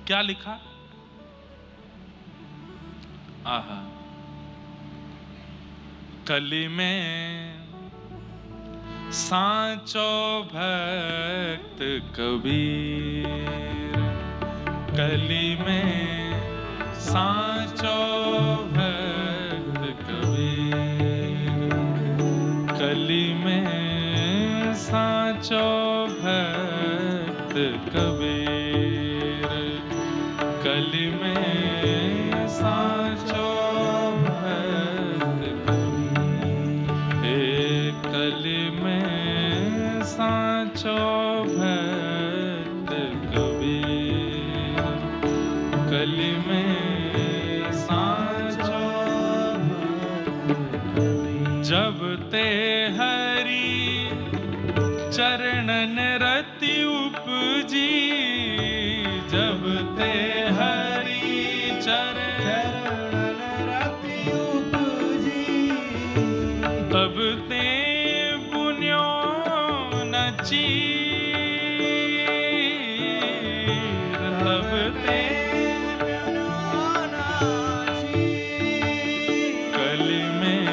क्या लिखा? आहा, कली में सांचो भक्त कबीर, कली में सांचो भक्त कबीर, कली में सांचो भक्त कबीर, कली में सांचो भक्त कबीर, हे कली में सांचो भक्त कबीर, कली में सांचो भक्त कबीर। जब ते हरि चरणन रति उपजी, जब ते हरि चरणन रति उपजी, तब ते पुण्यो न चीर, तब ते पुण्यो न चीर, कली में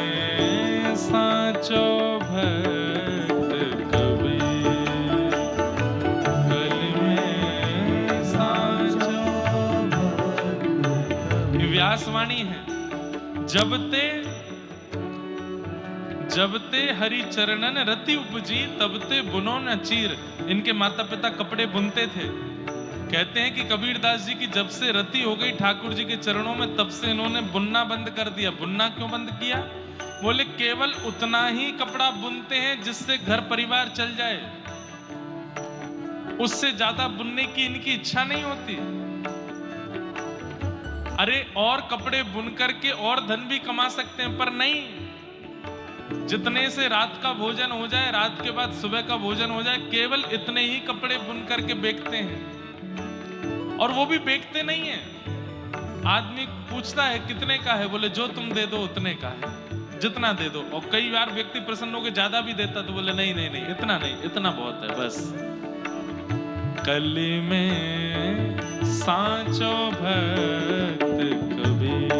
सांचो व्यासवाणी है। जब ते हरि चरणन रति उपजी, तब ते बुनो न चीर। इनके माता पिता कपड़े बुनते थे। कहते हैं कि कबीरदास जी की जब से रति हो गई ठाकुर जी के चरणों में, तब से इन्होंने बुनना बंद कर दिया। बुनना क्यों बंद किया? बोले केवल उतना ही कपड़ा बुनते हैं जिससे घर परिवार चल जाए, उससे ज्यादा बुनने की इनकी इच्छा नहीं होती। अरे और कपड़े बुन करके और धन भी कमा सकते हैं, पर नहीं, जितने से रात का भोजन हो जाए, रात के बाद सुबह का भोजन हो जाए, केवल इतने ही कपड़े बुन करके बेचते हैं। और वो भी बेचते नहीं है। आदमी पूछता है कितने का है, बोले जो तुम दे दो उतने का है, जितना दे दो। और कई बार व्यक्ति प्रसन्न होकर ज्यादा भी देता तो बोले नहीं नहीं नहीं, इतना नहीं, इतना बहुत है बस। कली में सांचो भक्त कबीर,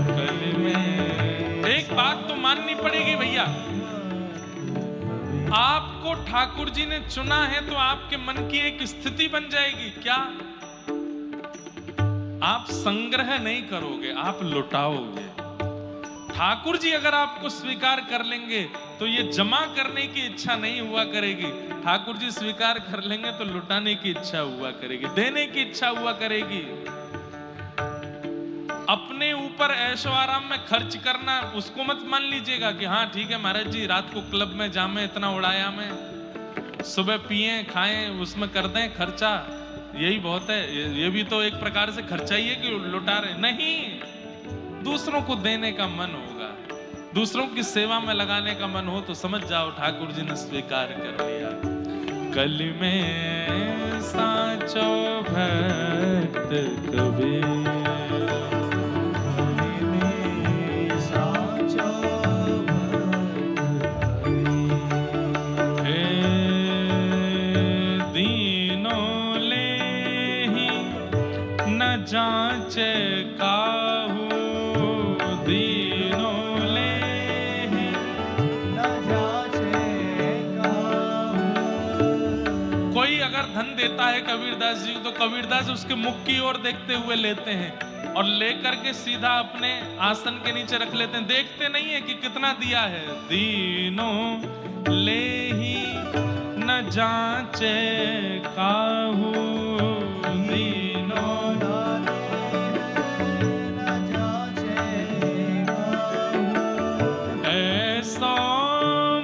कली में। एक बात तो माननी पड़ेगी भैया, आपको ठाकुर जी ने चुना है तो आपके मन की एक स्थिति बन जाएगी। क्या? आप संग्रह नहीं करोगे, आप लुटाओगे। ठाकुर जी अगर आपको स्वीकार कर लेंगे तो ये जमा करने की इच्छा नहीं हुआ करेगी। ठाकुर जी स्वीकार कर लेंगे तो लुटाने की इच्छा हुआ करेगी, देने की इच्छा हुआ करेगी। अपने ऊपर ऐशो आराम में खर्च करना, उसको मत मान लीजिएगा कि हाँ ठीक है महाराज जी, रात को क्लब में जामे, इतना उड़ाया मैं, सुबह पिए खाएं, उसमें कर दें खर्चा, यही बहुत है। ये भी तो एक प्रकार से खर्चा ही है कि लुटा रहे। नहीं, दूसरों को देने का मन होगा, दूसरों की सेवा में लगाने का मन हो तो समझ जाओ ठाकुर जी ने स्वीकार कर लिया। कली में सांचो भक्त कबीर, कली में सांचो भक्त कबीर, दीनों लेहि न जांचे काहू, धन देता है कबीरदास जी तो कबीरदास उसके मुख की ओर देखते हुए लेते हैं और लेकर के सीधा अपने आसन के नीचे रख लेते हैं। देखते नहीं है कि कितना दिया है। दीनों लेहि न जांचे काहू, दीनों न जांचे काहू, ऐसो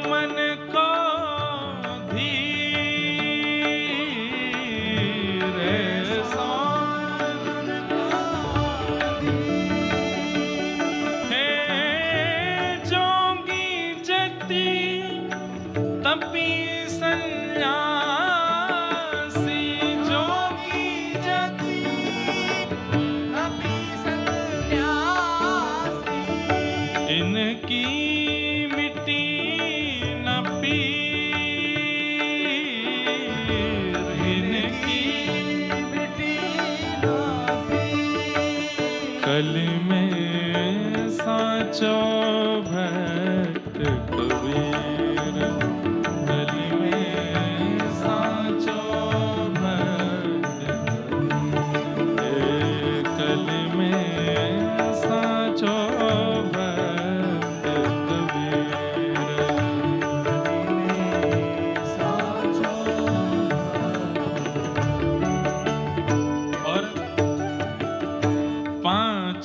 मन को तपी सन्यासी,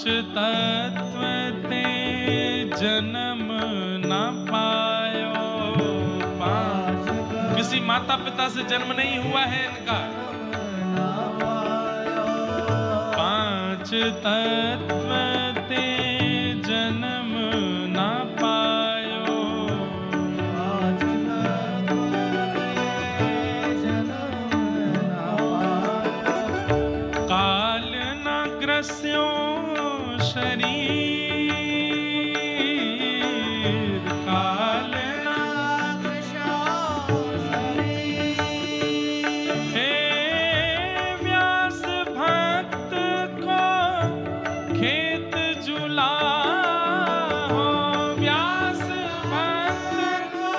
तत्व ते जन्म न पायो। किसी माता पिता से जन्म नहीं हुआ है इनका। पांच तत्व ते जन्म न पायो। काल न ग्रस्यो शरीर, काल न ग्रस्यो शरीर। हे व्यास भक्त को खेत जुला हो। व्यास भक्त को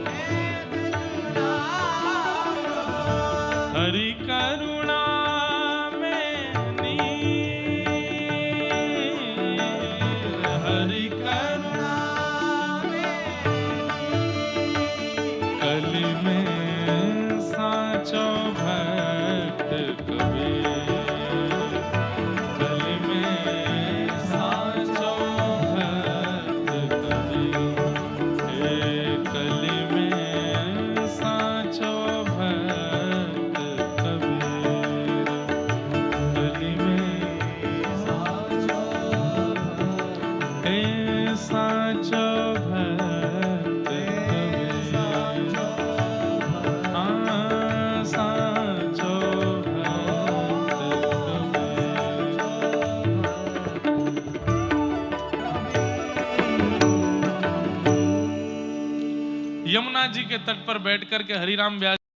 खेत जुला हो। हरि करुणा कलि में साचो भक्त कबीर। कलि में साचो भक्त कबीर। हे कलि में साचो भक्त कबीर। कलि में साचो भक्त, हे साचो यमुना जी के तट पर बैठ कर के हरिराम व्यास